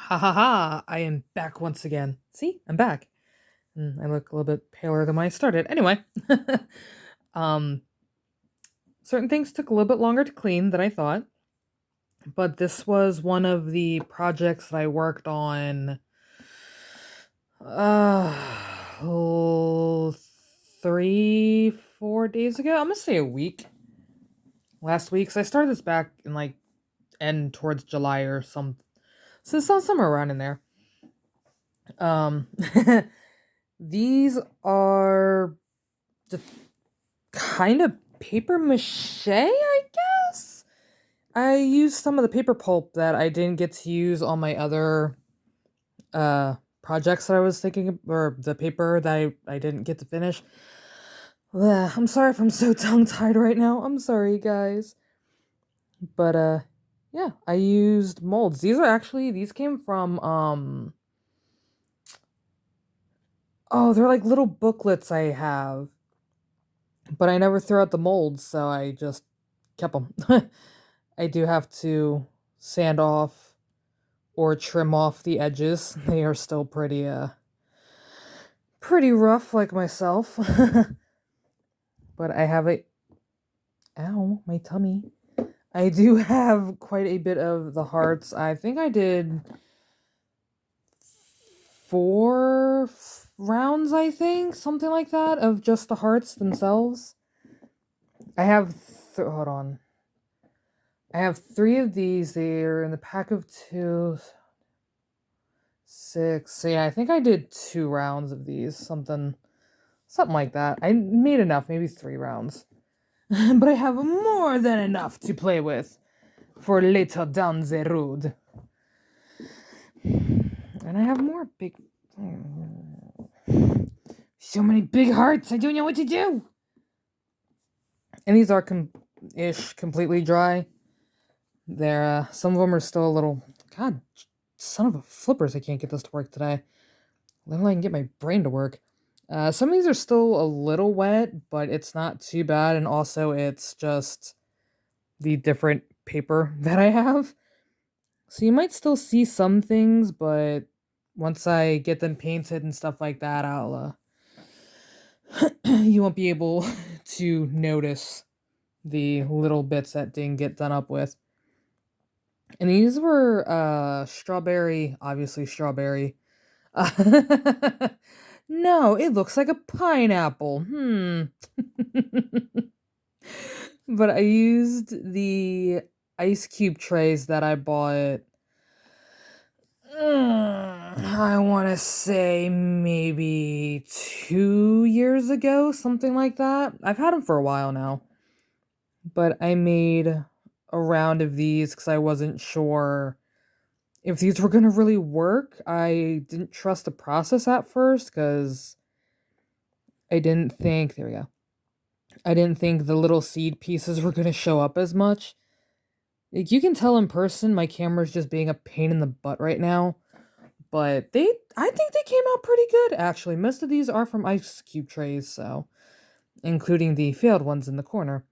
Ha ha ha! I am back once again. See, I'm back. I look a little bit paler than when I started. Anyway, um, certain things took a little bit longer to clean than I thought, but this was one of the projects that I worked on. Oh, 3, 4 days ago. I'm gonna say a week. Last week, so I started this back in like end towards July or somewhere around in there. Um, these are just kind of paper mache, I guess. I used some of the paper pulp that I didn't get to use on my other projects that I was thinking of, or the paper that I didn't get to finish. Ugh, I'm sorry if I'm so tongue tied right now. I'm sorry, guys. But yeah, I used molds. These came from oh, they're like little booklets I have. But I never threw out the molds, so I just kept them. I do have to sand off or trim off the edges. They are still pretty rough like myself. But I have a ow, my tummy. I do have quite a bit of the hearts. I think I did 4 rounds, I think, something like that, of just the hearts themselves. I have hold on. I have 3 of these. They're in the pack of 2, 6. So yeah, I think I did 2 rounds of these, something like that. I made enough, maybe 3 rounds. But I have more than enough to play with for later down the road. And I have more big... So many big hearts, I don't know what to do! And these are completely dry. They're, some of them are still a little... God, son of a flippers, I can't get this to work today. Let alone I can get my brain to work. Some of these are still a little wet, but it's not too bad. And also, it's just the different paper that I have. So you might still see some things, but once I get them painted and stuff like that, I'll you won't be able to notice the little bits that didn't get done up with. And these were strawberry, obviously strawberry. No, it looks like a pineapple. But I used the ice cube trays that I bought. I want to say maybe 2 years ago, something like that. I've had them for a while now. But I made a round of these because I wasn't sure if these were going to really work. I didn't trust the process at first because I didn't think, there we go. I didn't think the little seed pieces were going to show up as much. Like, you can tell in person my camera's just being a pain in the butt right now. But I think they came out pretty good, actually. Most of these are from ice cube trays, so, including the failed ones in the corner.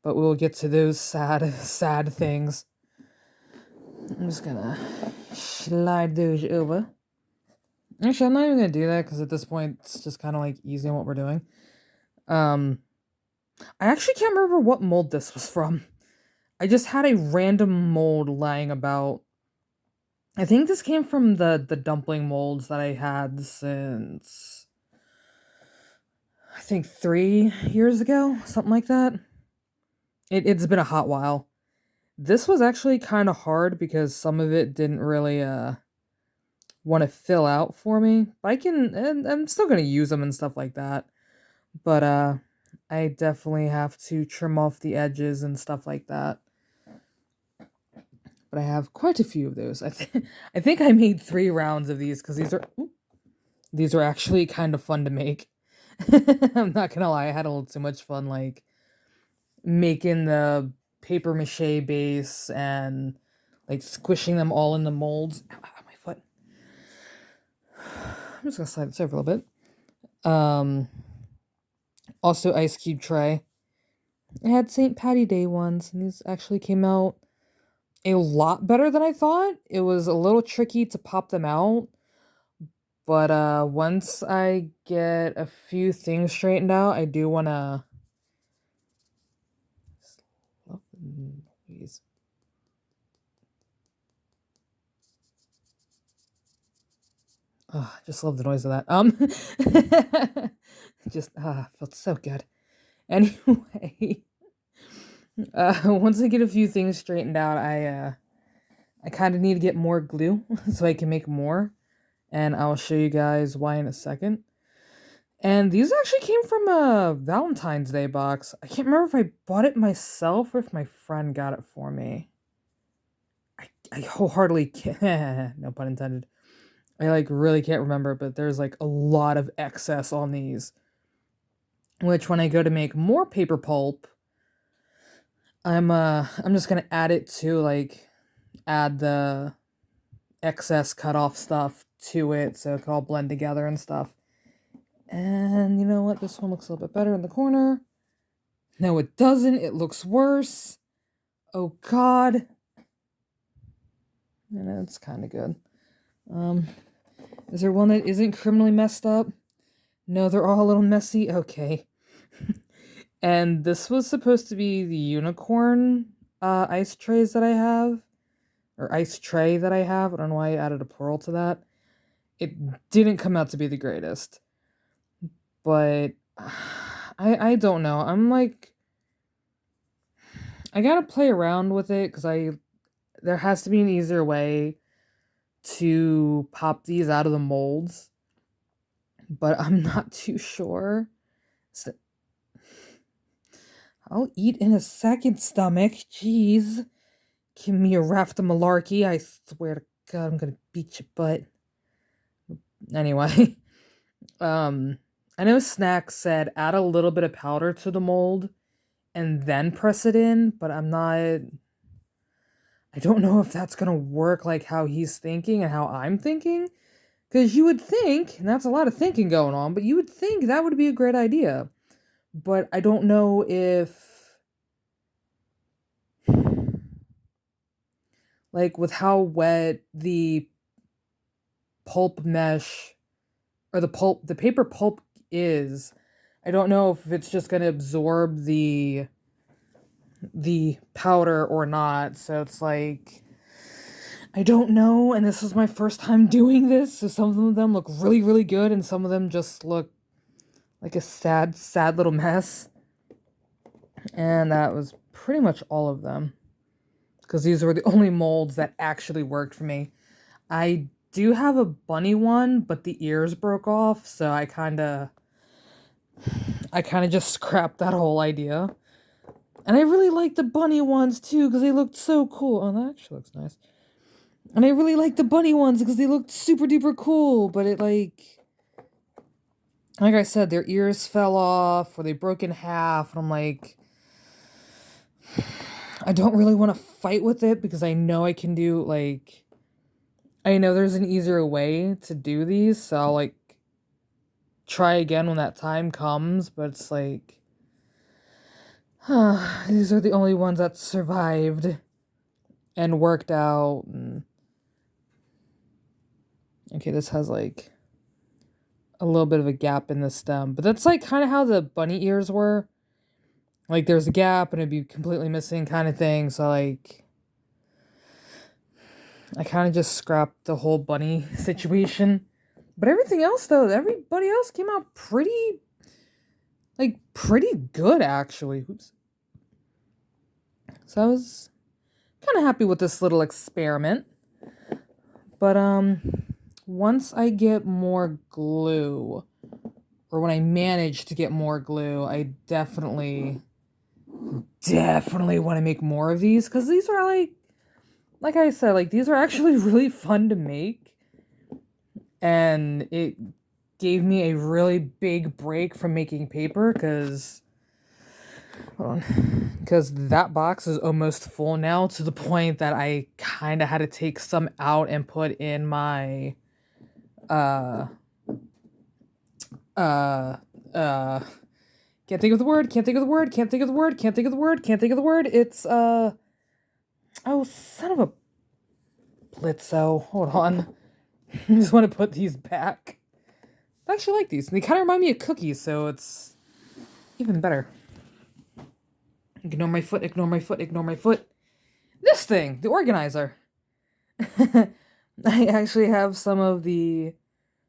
But we'll get to those sad things. I'm just gonna slide those over. Actually, I'm not even gonna do that because at this point it's just kind of like easy on what we're doing. I actually can't remember what mold this was from. I just had a random mold lying about. I think this came from the dumpling molds that I had since I think 3 years ago, something like that. It's been a hot while. This was actually kind of hard because some of it didn't really want to fill out for me. But and I'm still gonna use them and stuff like that. But I definitely have to trim off the edges and stuff like that. But I have quite a few of those. I think I made 3 rounds of these because these are actually kind of fun to make. I'm not gonna lie, I had a little too much fun like making the paper mache base and like squishing them all in the molds. Ow, ow, my foot. I'm just gonna slide this over a little bit. Also ice cube tray. I had St. Patty Day ones, and these actually came out a lot better than I thought. It was a little tricky to pop them out, but once I get a few things straightened out, I do want to love the noise. Just love the noise of that. Just felt so good. Anyway, once I get a few things straightened out, I kind of need to get more glue so I can make more, and I'll show you guys why in a second. And these actually came from a Valentine's Day box. I can't remember if I bought it myself or if my friend got it for me. I wholeheartedly can't, no pun intended. I like really can't remember, but there's like a lot of excess on these. Which when I go to make more paper pulp, I'm just gonna add it to like add the excess cut off stuff to it so it can all blend together and stuff. And you know what? This one looks a little bit better in the corner. No, it doesn't. It looks worse. Oh god. And it's kind of good. Is there one that isn't criminally messed up? No, they're all a little messy. Okay. And this was supposed to be the unicorn ice trays that I have. Or ice tray that I have. I don't know why I added a plural to that. It didn't come out to be the greatest. But I don't know. I'm like, I gotta play around with it because there has to be an easier way to pop these out of the molds, but I'm not too sure. So, I'll eat in a second, stomach. Jeez. Give me a raft of malarkey. I swear to God, I'm gonna beat your butt. Anyway, I know Snack said add a little bit of powder to the mold and then press it in, but I don't know if that's gonna work like how he's thinking and how I'm thinking. Because you would think, and that's a lot of thinking going on, but you would think that would be a great idea. But I don't know if, like, with how wet the pulp mesh or the paper pulp is, I don't know if it's just going to absorb the powder or not. So it's like, I don't know. And this is my first time doing this. So some of them look really, really good. And some of them just look like a sad, sad little mess. And that was pretty much all of them. Because these were the only molds that actually worked for me. I do have a bunny one, but the ears broke off. So I kind of just scrapped that whole idea. And I really like the bunny ones too, because they looked so cool. Oh, that actually looks nice. And I really like the bunny ones because they looked super duper cool, but it like I said, their ears fell off or they broke in half, and I'm like, I don't really want to fight with it because I know I can do like, I know there's an easier way to do these, so I'll like try again when that time comes, but it's like, these are the only ones that survived and worked out. And okay, this has like a little bit of a gap in the stem, but that's like kind of how the bunny ears were. Like there's a gap and it'd be completely missing kind of thing. So like, I kind of just scrapped the whole bunny situation. But everything else though, everybody else came out pretty good actually. Oops. So I was kind of happy with this little experiment. But once I get more glue, or when I manage to get more glue, I definitely want to make more of these, because these are like I said, like these are actually really fun to make, and it gave me a really big break from making paper, because that box is almost full now, to the point that I kind of had to take some out and put in my can't think of the word. It's Oh, son of a blitzo. Hold on. I just want to put these back. I actually like these. They kind of remind me of cookies, so it's even better. Ignore my foot, ignore my foot, ignore my foot. This thing, the organizer. I actually have some of the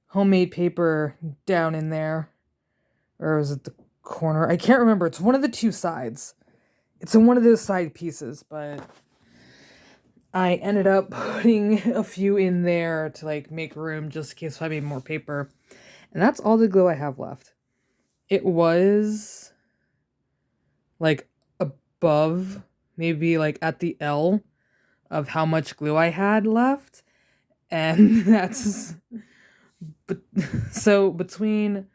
homemade paper down in there. Or is it the corner? I can't remember. It's one of the two sides. It's in one of those side pieces, but I ended up putting a few in there to like make room just in case I made more paper. And that's all the glue I have left. It was like above, maybe like at the L of how much glue I had left. And that's so between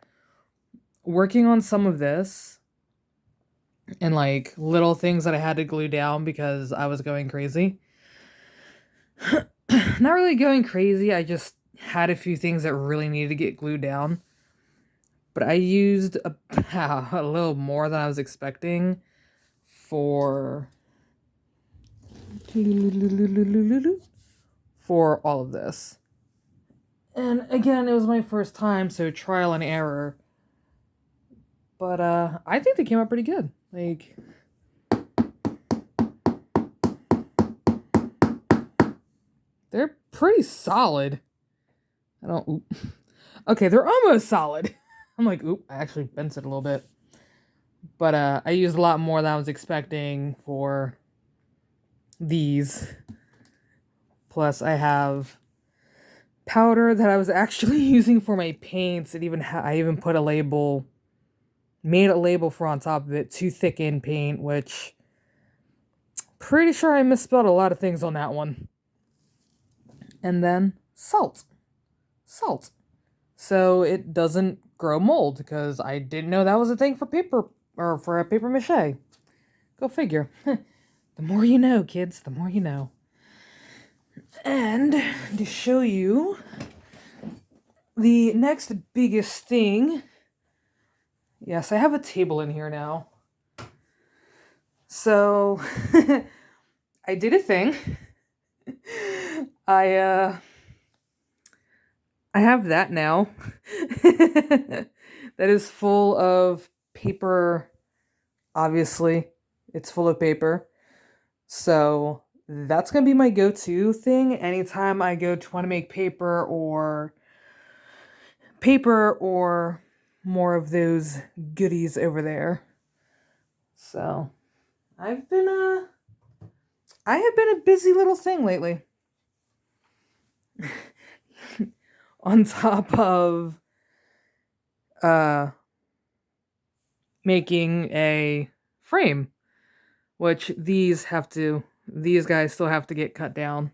working on some of this and like little things that I had to glue down because I was going crazy. Not really going crazy, I just had a few things that really needed to get glued down. But I used a little more than I was expecting for all of this. And again, it was my first time, so trial and error. But I think they came out pretty good. Like, they're pretty solid. I don't. Oop. Okay, they're almost solid. I'm like, oop, I actually bent it a little bit. But I used a lot more than I was expecting for these. Plus, I have powder that I was actually using for my paints. It even I even put a label, made a label for on top of it, to thicken paint, which pretty sure I misspelled a lot of things on that one. And then salt. So it doesn't grow mold, because I didn't know that was a thing for paper, or for a paper mache. Go figure. The more you know, kids, the more you know. And to show you the next biggest thing, yes, I have a table in here now. So I did a thing. I have that now. That is full of paper. Obviously, it's full of paper. So that's going to be my go-to thing anytime I go to want to make paper or more of those goodies over there. So I have been a busy little thing lately. On top of making a frame, which these guys still have to get cut down.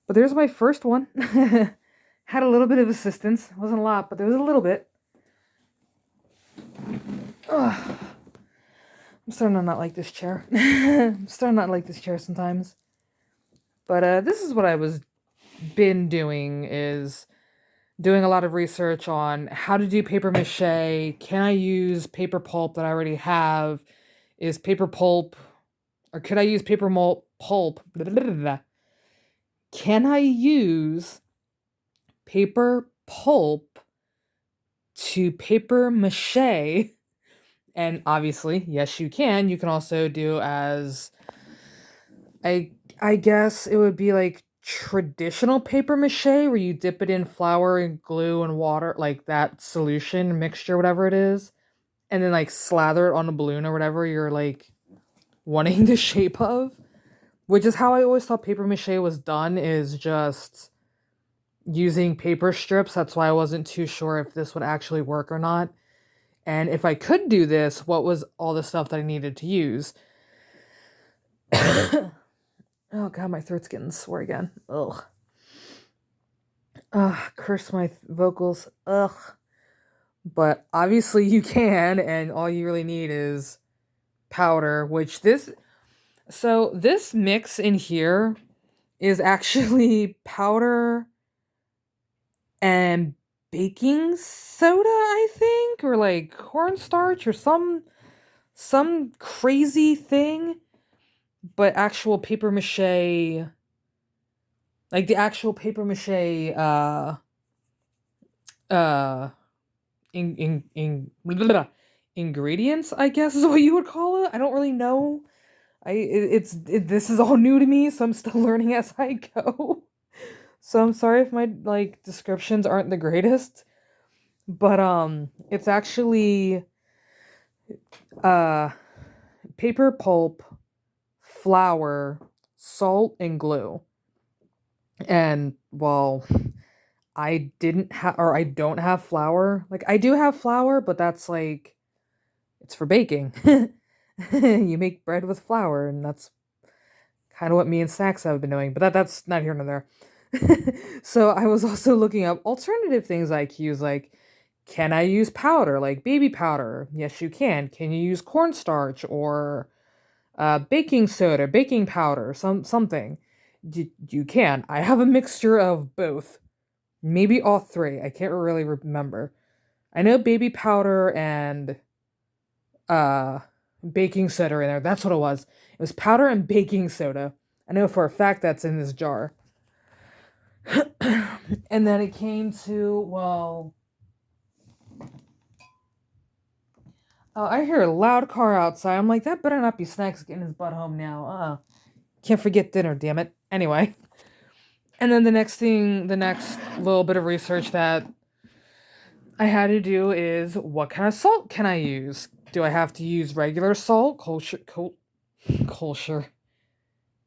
But there's my first one. Had a little bit of assistance. It wasn't a lot, but there was a little bit. Ugh. I'm starting to not like this chair. I'm starting to not like this chair sometimes. But this is what I was been doing, is doing a lot of research on how to do paper mache. Can I use paper pulp that I already have? Is paper pulp, or could I use paper pulp? Blah, blah, blah, blah. Can I use paper pulp to paper mache? And obviously, yes, you can. You can also do as, I guess it would be like traditional paper mache, where you dip it in flour and glue and water, like that solution mixture, whatever it is, and then like slather it on a balloon or whatever you're like wanting the shape of, which is how I always thought paper mache was done, is just using paper strips. That's why I wasn't too sure if this would actually work or not. And if I could do this, what was all the stuff that I needed to use? Oh god, my throat's getting sore again. Ugh. Curse my vocals. Ugh. But obviously you can, and all you really need is powder, which this mix in here is actually powder and baking soda, I think, or like cornstarch or some crazy thing. but actual paper mache, like the actual paper mache, uh, blah, blah, blah, ingredients, I guess is what you would call it. I don't really know. This is all new to me, so I'm still learning as I go. So I'm sorry if my like descriptions aren't the greatest, but it's actually uh paper pulp, flour, salt, and glue. And well, I didn't have or I don't have flour. Like I do have flour, but that's like it's for baking. You make bread with flour, and that's kind of what me and Snacks have been doing. But that's not here nor there. So I was also looking up alternative things I could use, like can I use powder, like baby powder? Yes, you can. Can you use cornstarch or baking soda, baking powder, something? You can. I have a mixture of both, maybe all three. I can't really remember. I know baby powder and uh baking soda are in there. That's what it was. It was powder and baking soda. I know for a fact that's in this jar. And then it came to, well, I hear a loud car outside. I'm like, that better not be Snacks getting his butt home now. Can't forget dinner, damn it. Anyway. And then the next little bit of research that I had to do is what kind of salt can I use? Do I have to use regular salt, kosher,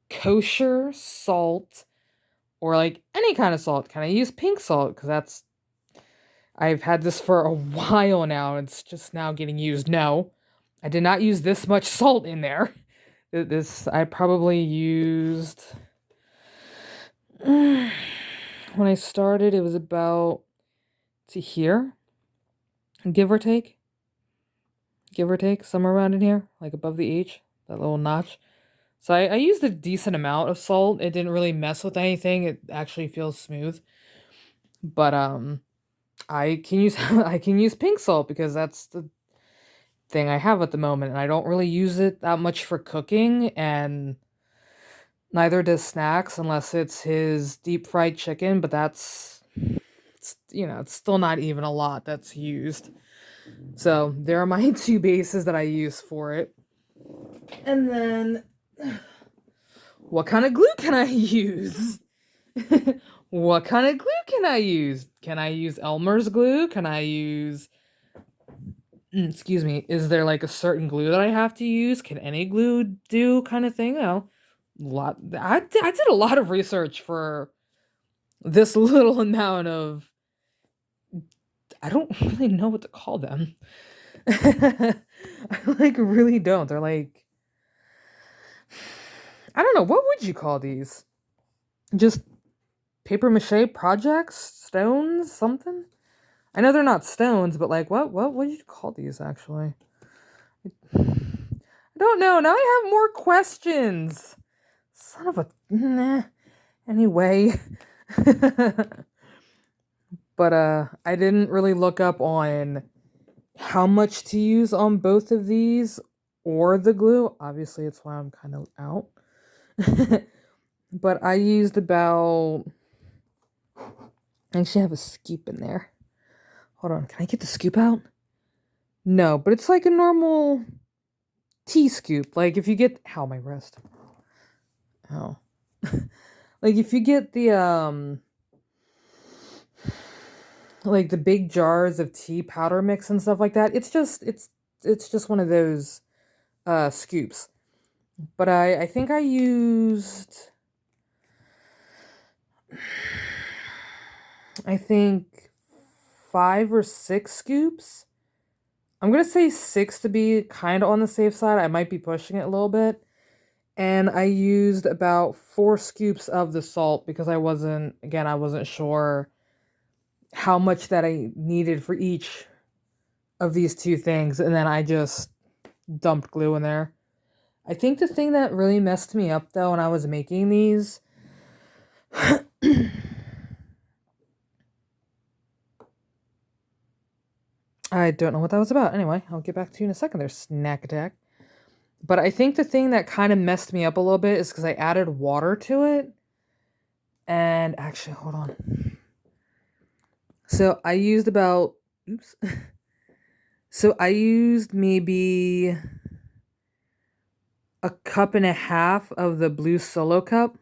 kosher salt, or like any kind of salt? Can I use pink salt? Because I've had this for a while now. It's just now getting used. No, I did not use this much salt in there. This I probably used when I started. It was about to here, give or take, somewhere around in here, like above the H, that little notch. So I used a decent amount of salt. It didn't really mess with anything. It actually feels smooth. But I can use I can use pink salt because that's the thing I have at the moment, and I don't really use it that much for cooking, and neither does Snacks unless it's his deep fried chicken, but it's still not even a lot that's used. So there are my two bases that I use for it. And then what kind of glue can I use? What kind of glue can I use? Can I use Elmer's glue? Can I use excuse me, is there like a certain glue that I have to use? Can any glue do kind of thing? I did a lot of research for this little amount of I don't really know what to call them. I like really don't. They're like I don't know, what would you call these? Just paper mache projects? Stones? Something? I know they're not stones, but like what would you call these actually? I don't know. Now I have more questions. Son of a nah. Anyway. But I didn't really look up on how much to use on both of these or the glue. Obviously, it's why I'm kind of out. But I used about I actually have a scoop in there. Hold on, can I get the scoop out? No, but it's like a normal tea scoop. Like if you get how my wrist. Oh. Like if you get the like the big jars of tea powder mix and stuff like that, it's just one of those scoops. But I think I used I think 5 or 6 scoops. I'm gonna say 6 to be kind of on the safe side. I might be pushing it a little bit. And I used about 4 scoops of the salt because I wasn't sure how much that I needed for each of these two things. And then I just dumped glue in there. I think the thing that really messed me up though when I was making these I don't know what that was about. Anyway, I'll get back to you in a second there, Snack Attack. But I think the thing that kind of messed me up a little bit is because I added water to it. And actually, hold on. So I used about, oops. So I used maybe a cup and a half of the blue solo cup.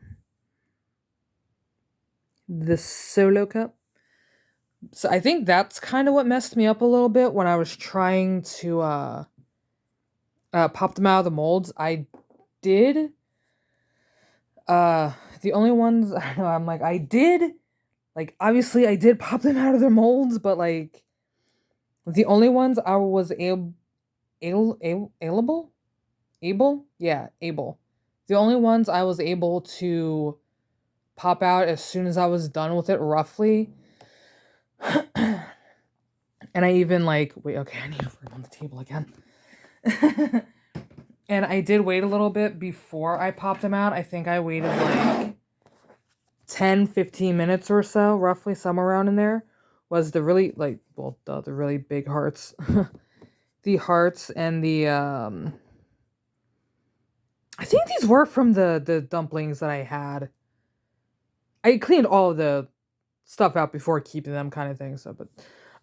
The solo cup. So I think that's kind of what messed me up a little bit when I was trying to pop them out of the molds. I did the only ones I don't know, I'm like I did like obviously I did pop them out of their molds, but like the only ones I was able. The only ones I was able to pop out as soon as I was done with it roughly. And I even like wait, okay, I need to put it on the table again. And I did wait a little bit before I popped them out. I think I waited like 10-15 minutes or so, roughly somewhere around in there. Was the really like well the really big hearts. The hearts and the I think these were from the dumplings that I had. I cleaned all of the stuff out before keeping them, kind of thing. So, but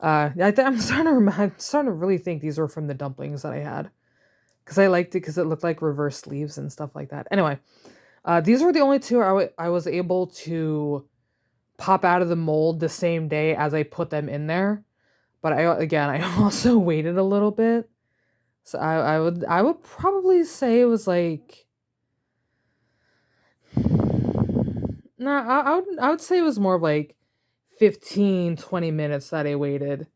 I'm starting to really think these were from the dumplings that I had because I liked it because it looked like reverse sleeves and stuff like that. Anyway, these were the only two I was able to pop out of the mold the same day as I put them in there. But I also waited a little bit. So I would probably say it was like no, I would say it was more of like 15-20 minutes that I waited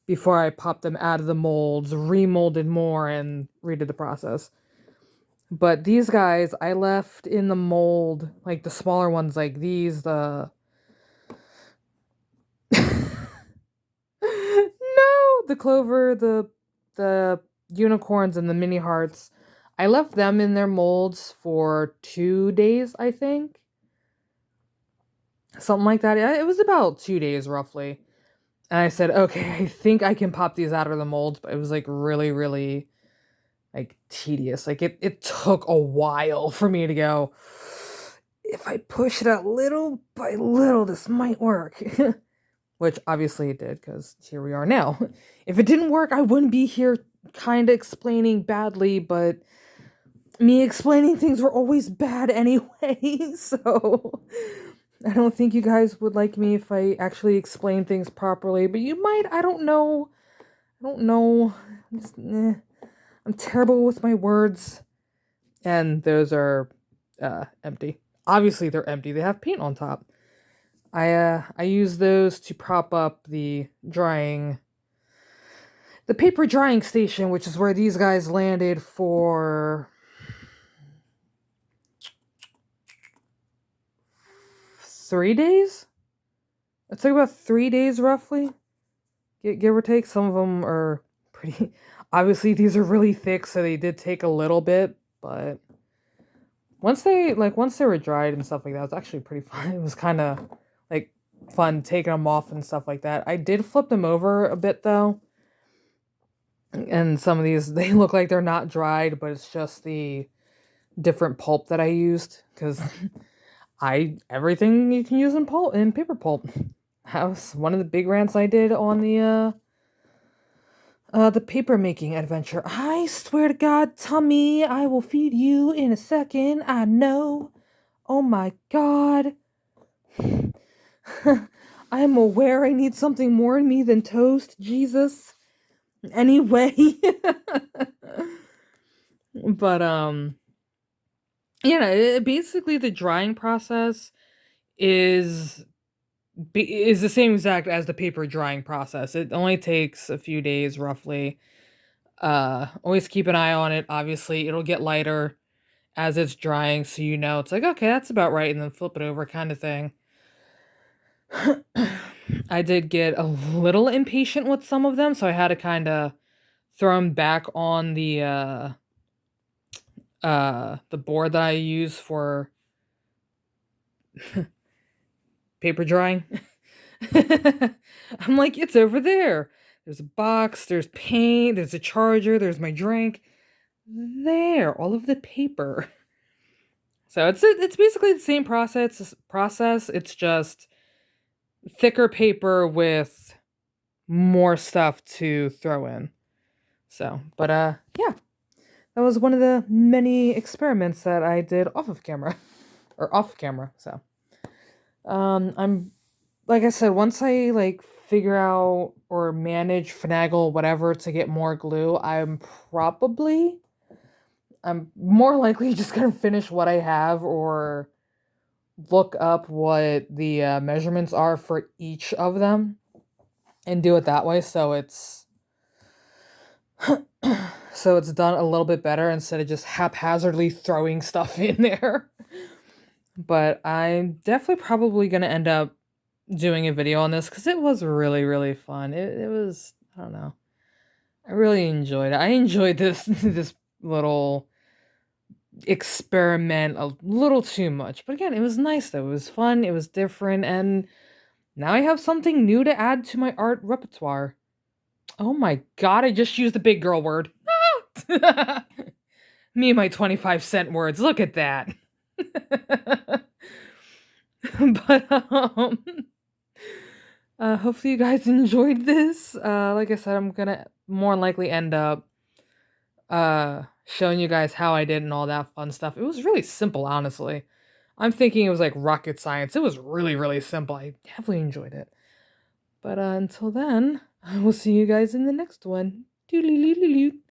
before I popped them out of the molds, remolded more, and redid the process. But these guys, I left in the mold, like the smaller ones, like these, the no, the clover, the unicorns, and the mini hearts. I left them in their molds for 2 days, I think. Something like that. Yeah, it was about 2 days roughly. And I said, okay, I think I can pop these out of the molds, but it was like really, really like tedious. Like it took a while for me to go, if I push it a little by little, this might work. Which obviously it did, because here we are now. If it didn't work, I wouldn't be here kind of explaining badly, but me explaining things were always bad anyway, so I don't think you guys would like me if I actually explain things properly, but you might, I don't know. I don't know. I'm terrible with my words. And those are empty. Obviously they're empty. They have paint on top. I use those to prop up the paper drying station, which is where these guys landed for 3 days. It took about 3 days roughly, give or take. Some of them are pretty. Obviously, these are really thick, so they did take a little bit. But once they were dried and stuff like that, it was actually pretty fun. It was kind of like fun taking them off and stuff like that. I did flip them over a bit though, and some of these they look like they're not dried, but it's just the different pulp that I used because everything you can use in paper pulp. That was one of the big rants I did on the paper making adventure. I swear to God, Tummy, I will feed you in a second. I know. Oh my God. I am aware I need something more in me than toast. Jesus. Anyway. But basically the drying process is the same exact as the paper drying process. It only takes a few days roughly. Always keep an eye on it. Obviously, it'll get lighter as it's drying, so it's like, okay, that's about right, and then flip it over kind of thing. I did get a little impatient with some of them, so I had to kind of throw them back on the board that I use for paper drying. I'm like, it's over there. There's a box, there's paint, there's a charger, there's my drink. there, all of the paper. So it's basically the same process. It's just thicker paper with more stuff to throw in. So, but yeah, that was one of the many experiments that I did off of camera or off camera. So, I'm like I said, once I like figure out or manage finagle whatever to get more glue, I'm more likely just gonna finish what I have or look up what the measurements are for each of them and do it that way so it's so it's done a little bit better instead of just haphazardly throwing stuff in there. But I'm definitely probably going to end up doing a video on this because it was really, really fun. It was, I don't know. I really enjoyed it. I enjoyed this this little experiment a little too much. But again, it was nice though. It was fun, it was different, and now I have something new to add to my art repertoire. Oh my god, I just used the big girl word. Me and my 25-cent words. Look at that. But hopefully you guys enjoyed this. Like I said, I'm gonna more likely end up showing you guys how I did and all that fun stuff. It was really simple, honestly. I'm thinking it was like rocket science. It was really, really simple. I definitely enjoyed it. But until then, I will see you guys in the next one. Doodly